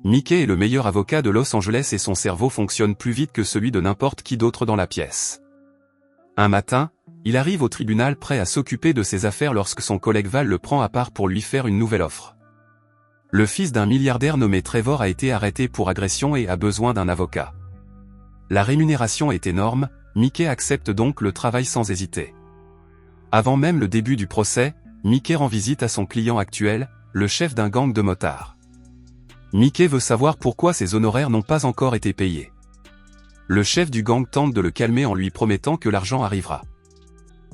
Mickey est le meilleur avocat de Los Angeles et son cerveau fonctionne plus vite que celui de n'importe qui d'autre dans la pièce. Un matin, il arrive au tribunal prêt à s'occuper de ses affaires lorsque son collègue Val le prend à part pour lui faire une nouvelle offre. Le fils d'un milliardaire nommé Trevor a été arrêté pour agression et a besoin d'un avocat. La rémunération est énorme, Mickey accepte donc le travail sans hésiter. Avant même le début du procès, Mickey rend visite à son client actuel, le chef d'un gang de motards. Mickey veut savoir pourquoi ses honoraires n'ont pas encore été payés. Le chef du gang tente de le calmer en lui promettant que l'argent arrivera.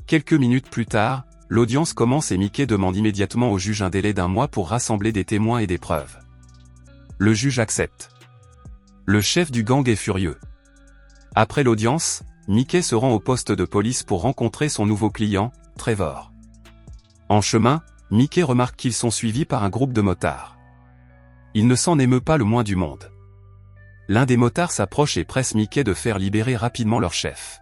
Quelques minutes plus tard, l'audience commence et Mickey demande immédiatement au juge un délai d'1 mois pour rassembler des témoins et des preuves. Le juge accepte. Le chef du gang est furieux. Après l'audience, Mickey se rend au poste de police pour rencontrer son nouveau client, Trevor. En chemin, Mickey remarque qu'ils sont suivis par un groupe de motards. Il ne s'en émeut pas le moins du monde. L'un des motards s'approche et presse Mickey de faire libérer rapidement leur chef.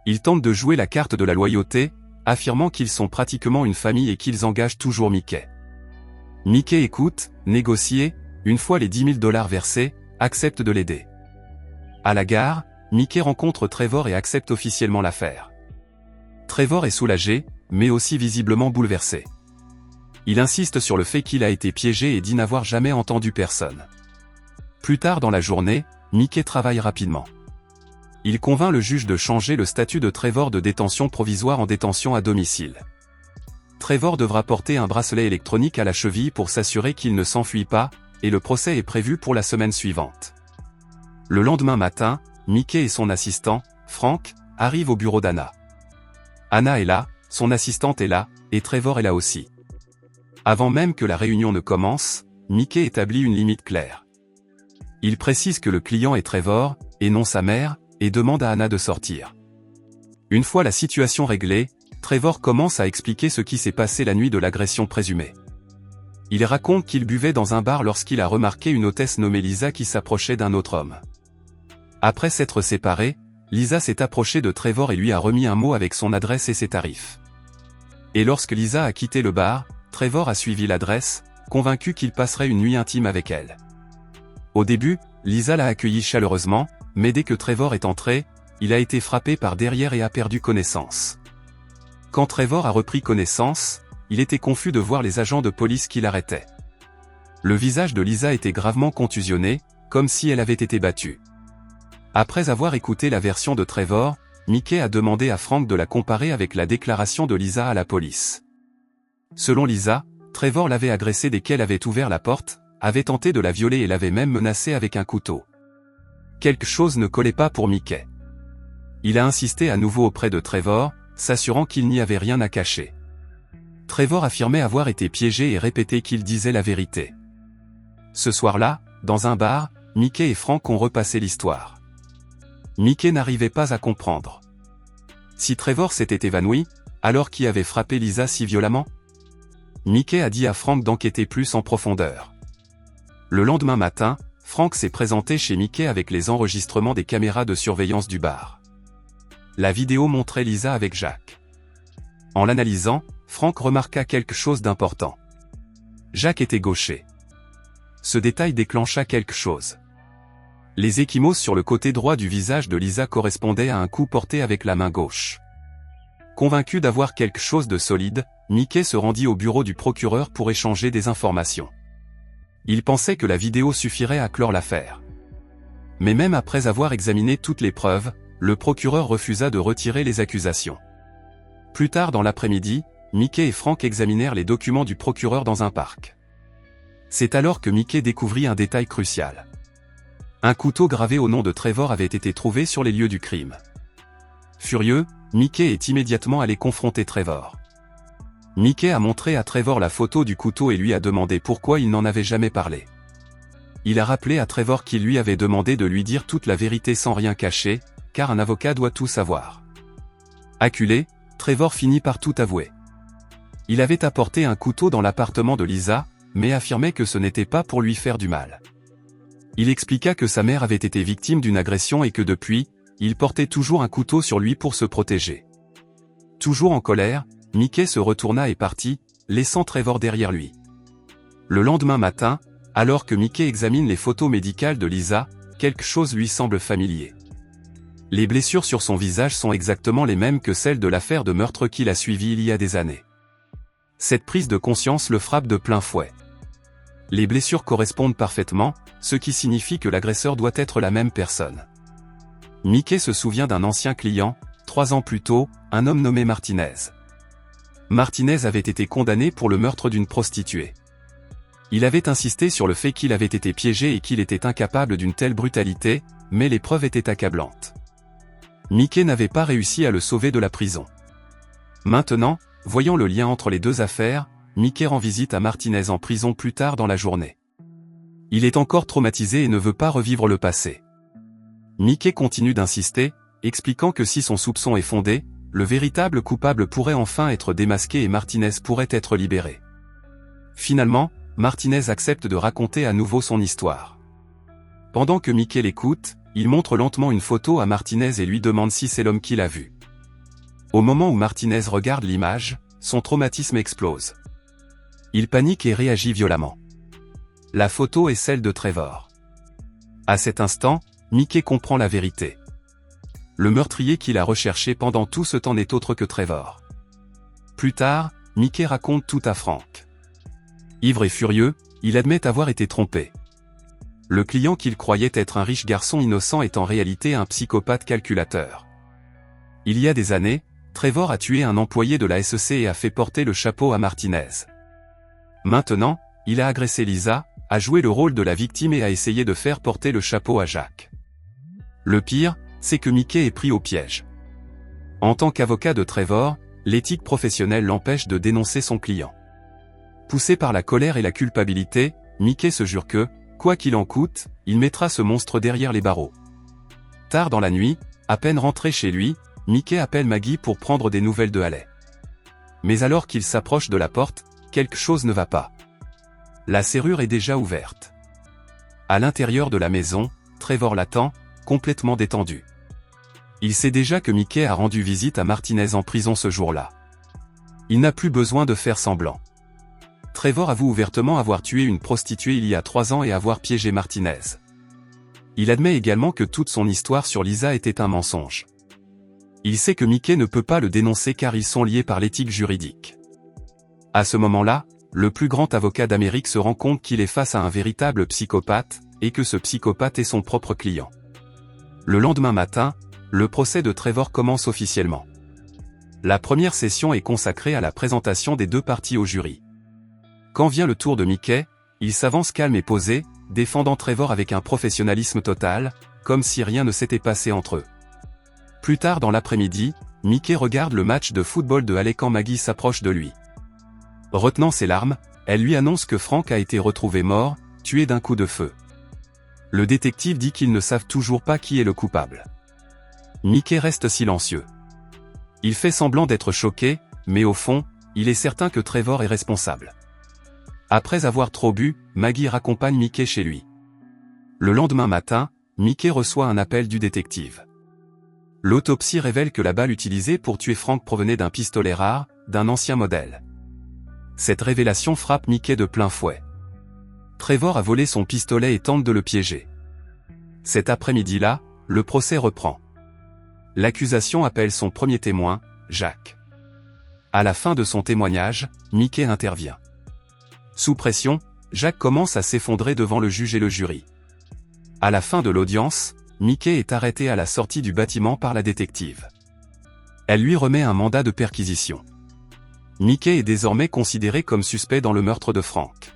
Il tente de jouer la carte de la loyauté, affirmant qu'ils sont pratiquement une famille et qu'ils engagent toujours Mickey. Mickey écoute, négocie et, une fois les $10 000 versés, accepte de l'aider. À la gare, Mickey rencontre Trevor et accepte officiellement l'affaire. Trevor est soulagé, mais aussi visiblement bouleversé. Il insiste sur le fait qu'il a été piégé et dit n'avoir jamais entendu personne. Plus tard dans la journée, Mickey travaille rapidement. Il convainc le juge de changer le statut de Trevor de détention provisoire en détention à domicile. Trevor devra porter un bracelet électronique à la cheville pour s'assurer qu'il ne s'enfuit pas, et le procès est prévu pour la semaine suivante. Le lendemain matin, Mickey et son assistant, Frank, arrivent au bureau d'Anna. Anna est là, son assistante est là, et Trevor est là aussi. Avant même que la réunion ne commence, Mickey établit une limite claire. Il précise que le client est Trevor, et non sa mère, et demande à Anna de sortir. Une fois la situation réglée, Trevor commence à expliquer ce qui s'est passé la nuit de l'agression présumée. Il raconte qu'il buvait dans un bar lorsqu'il a remarqué une hôtesse nommée Lisa qui s'approchait d'un autre homme. Après s'être séparés, Lisa s'est approchée de Trevor et lui a remis un mot avec son adresse et ses tarifs. Et lorsque Lisa a quitté le bar, Trevor a suivi l'adresse, convaincu qu'il passerait une nuit intime avec elle. Au début, Lisa l'a accueilli chaleureusement, mais dès que Trevor est entré, il a été frappé par derrière et a perdu connaissance. Quand Trevor a repris connaissance, il était confus de voir les agents de police qui l'arrêtaient. Le visage de Lisa était gravement contusionné, comme si elle avait été battue. Après avoir écouté la version de Trevor, Mickey a demandé à Frank de la comparer avec la déclaration de Lisa à la police. Selon Lisa, Trevor l'avait agressée dès qu'elle avait ouvert la porte, avait tenté de la violer et l'avait même menacée avec un couteau. Quelque chose ne collait pas pour Mickey. Il a insisté à nouveau auprès de Trevor, s'assurant qu'il n'y avait rien à cacher. Trevor affirmait avoir été piégé et répétait qu'il disait la vérité. Ce soir-là, dans un bar, Mickey et Frank ont repassé l'histoire. Mickey n'arrivait pas à comprendre. Si Trevor s'était évanoui, alors qui avait frappé Lisa si violemment? Mickey a dit à Frank d'enquêter plus en profondeur. Le lendemain matin, Frank s'est présenté chez Mickey avec les enregistrements des caméras de surveillance du bar. La vidéo montrait Lisa avec Jack. En l'analysant, Frank remarqua quelque chose d'important. Jack était gaucher. Ce détail déclencha quelque chose. Les ecchymoses sur le côté droit du visage de Lisa correspondaient à un coup porté avec la main gauche. Convaincu d'avoir quelque chose de solide, Mickey se rendit au bureau du procureur pour échanger des informations. Il pensait que la vidéo suffirait à clore l'affaire. Mais même après avoir examiné toutes les preuves, le procureur refusa de retirer les accusations. Plus tard dans l'après-midi, Mickey et Frank examinèrent les documents du procureur dans un parc. C'est alors que Mickey découvrit un détail crucial. Un couteau gravé au nom de Trevor avait été trouvé sur les lieux du crime. Furieux, Mickey est immédiatement allé confronter Trevor. Mickey a montré à Trevor la photo du couteau et lui a demandé pourquoi il n'en avait jamais parlé. Il a rappelé à Trevor qu'il lui avait demandé de lui dire toute la vérité sans rien cacher, car un avocat doit tout savoir. Acculé, Trevor finit par tout avouer. Il avait apporté un couteau dans l'appartement de Lisa, mais affirmait que ce n'était pas pour lui faire du mal. Il expliqua que sa mère avait été victime d'une agression et que depuis, il portait toujours un couteau sur lui pour se protéger. Toujours en colère, Mickey se retourna et partit, laissant Trevor derrière lui. Le lendemain matin, Alors que Mickey examine les photos médicales de Lisa, quelque chose lui semble familier. Les blessures sur son visage sont exactement les mêmes que celles de l'affaire de meurtre qu'il a suivie il y a des années. Cette prise de conscience le frappe de plein fouet. Les blessures correspondent parfaitement, ce qui signifie que l'agresseur doit être la même personne. Mickey se souvient d'un ancien client, 3 ans plus tôt, un homme nommé Martinez. Martinez avait été condamné pour le meurtre d'une prostituée. Il avait insisté sur le fait qu'il avait été piégé et qu'il était incapable d'une telle brutalité, mais les preuves étaient accablantes. Mickey n'avait pas réussi à le sauver de la prison. Maintenant, voyant le lien entre les deux affaires, Mickey rend visite à Martinez en prison plus tard dans la journée. Il est encore traumatisé et ne veut pas revivre le passé. Mickey continue d'insister, expliquant que si son soupçon est fondé, le véritable coupable pourrait enfin être démasqué et Martinez pourrait être libéré. Finalement, Martinez accepte de raconter à nouveau son histoire. Pendant que Mickey l'écoute, il montre lentement une photo à Martinez et lui demande si c'est l'homme qu'il a vu. Au moment où Martinez regarde l'image, son traumatisme explose. Il panique et réagit violemment. La photo est celle de Trevor. À cet instant, Mickey comprend la vérité. Le meurtrier qu'il a recherché pendant tout ce temps n'est autre que Trevor. Plus tard, Mickey raconte tout à Frank. Ivre et furieux, il admet avoir été trompé. Le client qu'il croyait être un riche garçon innocent est en réalité un psychopathe calculateur. Il y a des années, Trevor a tué un employé de la SEC et a fait porter le chapeau à Martinez. Maintenant, il a agressé Lisa, a joué le rôle de la victime et a essayé de faire porter le chapeau à Jack. Le pire, c'est que Mickey est pris au piège. En tant qu'avocat de Trevor, l'éthique professionnelle l'empêche de dénoncer son client. Poussé par la colère et la culpabilité, Mickey se jure que, quoi qu'il en coûte, il mettra ce monstre derrière les barreaux. Tard dans la nuit, à peine rentré chez lui, Mickey appelle Maggie pour prendre des nouvelles de Haley. Mais alors qu'il s'approche de la porte, quelque chose ne va pas. La serrure est déjà ouverte. À l'intérieur de la maison, Trevor l'attend, complètement détendu. Il sait déjà que Mickey a rendu visite à Martinez en prison ce jour-là. Il n'a plus besoin de faire semblant. Trevor avoue ouvertement avoir tué une prostituée il y a 3 ans et avoir piégé Martinez. Il admet également que toute son histoire sur Lisa était un mensonge. Il sait que Mickey ne peut pas le dénoncer car ils sont liés par l'éthique juridique. À ce moment-là, le plus grand avocat d'Amérique se rend compte qu'il est face à un véritable psychopathe, et que ce psychopathe est son propre client. Le lendemain matin, le procès de Trevor commence officiellement. La première session est consacrée à la présentation des deux parties au jury. Quand vient le tour de Mickey, il s'avance calme et posé, défendant Trevor avec un professionnalisme total, comme si rien ne s'était passé entre eux. Plus tard dans l'après-midi, Mickey regarde le match de football de Haley quand Maggie s'approche de lui. Retenant ses larmes, elle lui annonce que Frank a été retrouvé mort, tué d'un coup de feu. Le détective dit qu'ils ne savent toujours pas qui est le coupable. Mickey reste silencieux. Il fait semblant d'être choqué, mais au fond, il est certain que Trevor est responsable. Après avoir trop bu, Maggie raccompagne Mickey chez lui. Le lendemain matin, Mickey reçoit un appel du détective. L'autopsie révèle que la balle utilisée pour tuer Frank provenait d'un pistolet rare, d'un ancien modèle. Cette révélation frappe Mickey de plein fouet. Trevor a volé son pistolet et tente de le piéger. Cet après-midi-là, le procès reprend. L'accusation appelle son premier témoin, Jack. À la fin de son témoignage, Mickey intervient. Sous pression, Jack commence à s'effondrer devant le juge et le jury. À la fin de l'audience, Mickey est arrêté à la sortie du bâtiment par la détective. Elle lui remet un mandat de perquisition. Mickey est désormais considéré comme suspect dans le meurtre de Frank.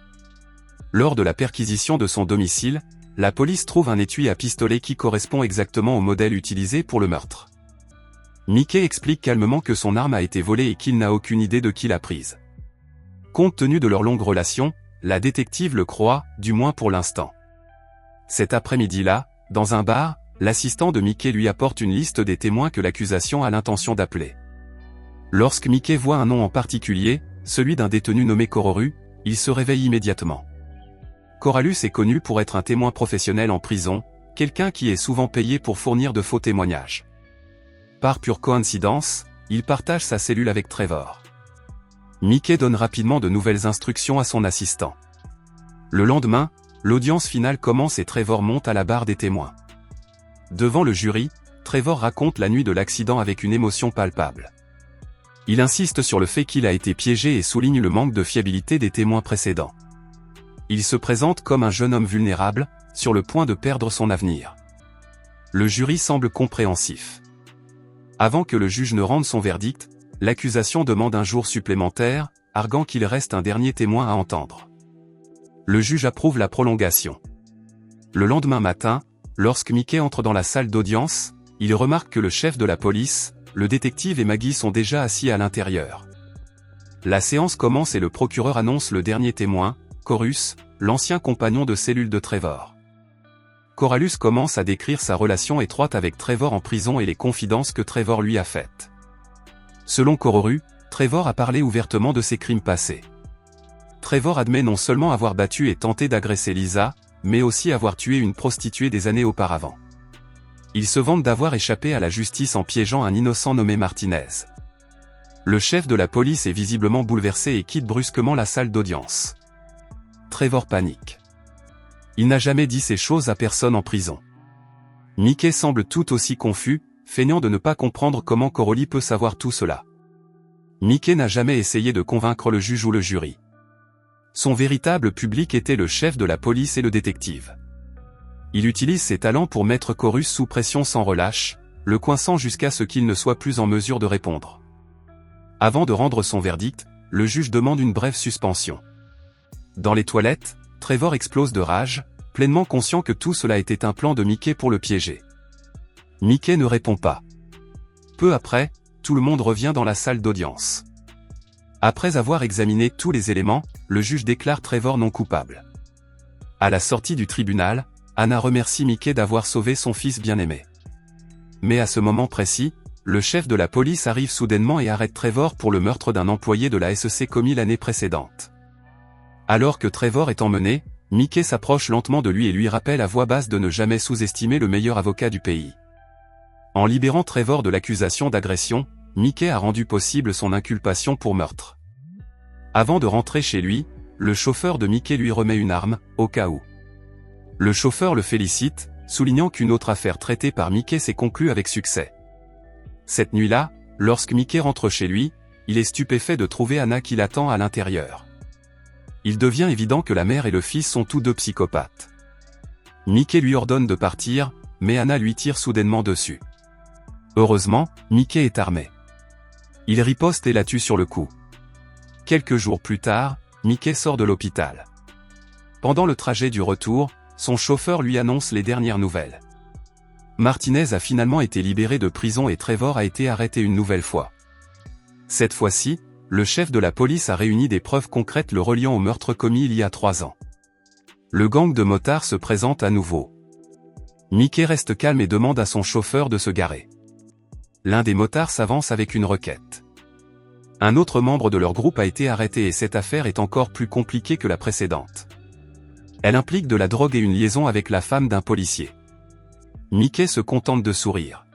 Lors de la perquisition de son domicile, la police trouve un étui à pistolet qui correspond exactement au modèle utilisé pour le meurtre. Mickey explique calmement que son arme a été volée et qu'il n'a aucune idée de qui l'a prise. Compte tenu de leur longue relation, la détective le croit, du moins pour l'instant. Cet après-midi-là, dans un bar, l'assistant de Mickey lui apporte une liste des témoins que l'accusation a l'intention d'appeler. Lorsque Mickey voit un nom en particulier, celui d'un détenu nommé Cororu, il se réveille immédiatement. Coralus est connu pour être un témoin professionnel en prison, quelqu'un qui est souvent payé pour fournir de faux témoignages. Par pure coïncidence, il partage sa cellule avec Trevor. Mickey donne rapidement de nouvelles instructions à son assistant. Le lendemain, l'audience finale commence et Trevor monte à la barre des témoins. Devant le jury, Trevor raconte la nuit de l'accident avec une émotion palpable. Il insiste sur le fait qu'il a été piégé et souligne le manque de fiabilité des témoins précédents. Il se présente comme un jeune homme vulnérable, sur le point de perdre son avenir. Le jury semble compréhensif. Avant que le juge ne rende son verdict, l'accusation demande un jour supplémentaire, arguant qu'il reste un dernier témoin à entendre. Le juge approuve la prolongation. Le lendemain matin, lorsque Mickey entre dans la salle d'audience, il remarque que le chef de la police, le détective et Maggie sont déjà assis à l'intérieur. La séance commence et le procureur annonce le dernier témoin, Corus, l'ancien compagnon de cellule de Trevor. Corallus commence à décrire sa relation étroite avec Trevor en prison et les confidences que Trevor lui a faites. Selon Corallus, Trevor a parlé ouvertement de ses crimes passés. Trevor admet non seulement avoir battu et tenté d'agresser Lisa, mais aussi avoir tué une prostituée des années auparavant. Il se vante d'avoir échappé à la justice en piégeant un innocent nommé Martinez. Le chef de la police est visiblement bouleversé et quitte brusquement la salle d'audience. Trevor panique. Il n'a jamais dit ces choses à personne en prison. Mickey semble tout aussi confus, feignant de ne pas comprendre comment Coralie peut savoir tout cela. Mickey n'a jamais essayé de convaincre le juge ou le jury. Son véritable public était le chef de la police et le détective. Il utilise ses talents pour mettre Corus sous pression sans relâche, le coinçant jusqu'à ce qu'il ne soit plus en mesure de répondre. Avant de rendre son verdict, le juge demande une brève suspension. Dans les toilettes, Trevor explose de rage, pleinement conscient que tout cela était un plan de Mickey pour le piéger. Mickey ne répond pas. Peu après, tout le monde revient dans la salle d'audience. Après avoir examiné tous les éléments, le juge déclare Trevor non coupable. À la sortie du tribunal, Anna remercie Mickey d'avoir sauvé son fils bien-aimé. Mais à ce moment précis, le chef de la police arrive soudainement et arrête Trevor pour le meurtre d'un employé de la SEC commis l'année précédente. Alors que Trevor est emmené, Mickey s'approche lentement de lui et lui rappelle à voix basse de ne jamais sous-estimer le meilleur avocat du pays. En libérant Trevor de l'accusation d'agression, Mickey a rendu possible son inculpation pour meurtre. Avant de rentrer chez lui, le chauffeur de Mickey lui remet une arme, au cas où. Le chauffeur le félicite, soulignant qu'une autre affaire traitée par Mickey s'est conclue avec succès. Cette nuit-là, lorsque Mickey rentre chez lui, il est stupéfait de trouver Anna qui l'attend à l'intérieur. Il devient évident que la mère et le fils sont tous deux psychopathes. Mickey lui ordonne de partir, mais Anna lui tire soudainement dessus. Heureusement, Mickey est armé. Il riposte et la tue sur le coup. Quelques jours plus tard, Mickey sort de l'hôpital. Pendant le trajet du retour, son chauffeur lui annonce les dernières nouvelles. Martinez a finalement été libéré de prison et Trevor a été arrêté une nouvelle fois. Cette fois-ci, le chef de la police a réuni des preuves concrètes le reliant au meurtre commis il y a 3 ans. Le gang de motards se présente à nouveau. Mickey reste calme et demande à son chauffeur de se garer. L'un des motards s'avance avec une requête. Un autre membre de leur groupe a été arrêté et cette affaire est encore plus compliquée que la précédente. Elle implique de la drogue et une liaison avec la femme d'un policier. Mickey se contente de sourire.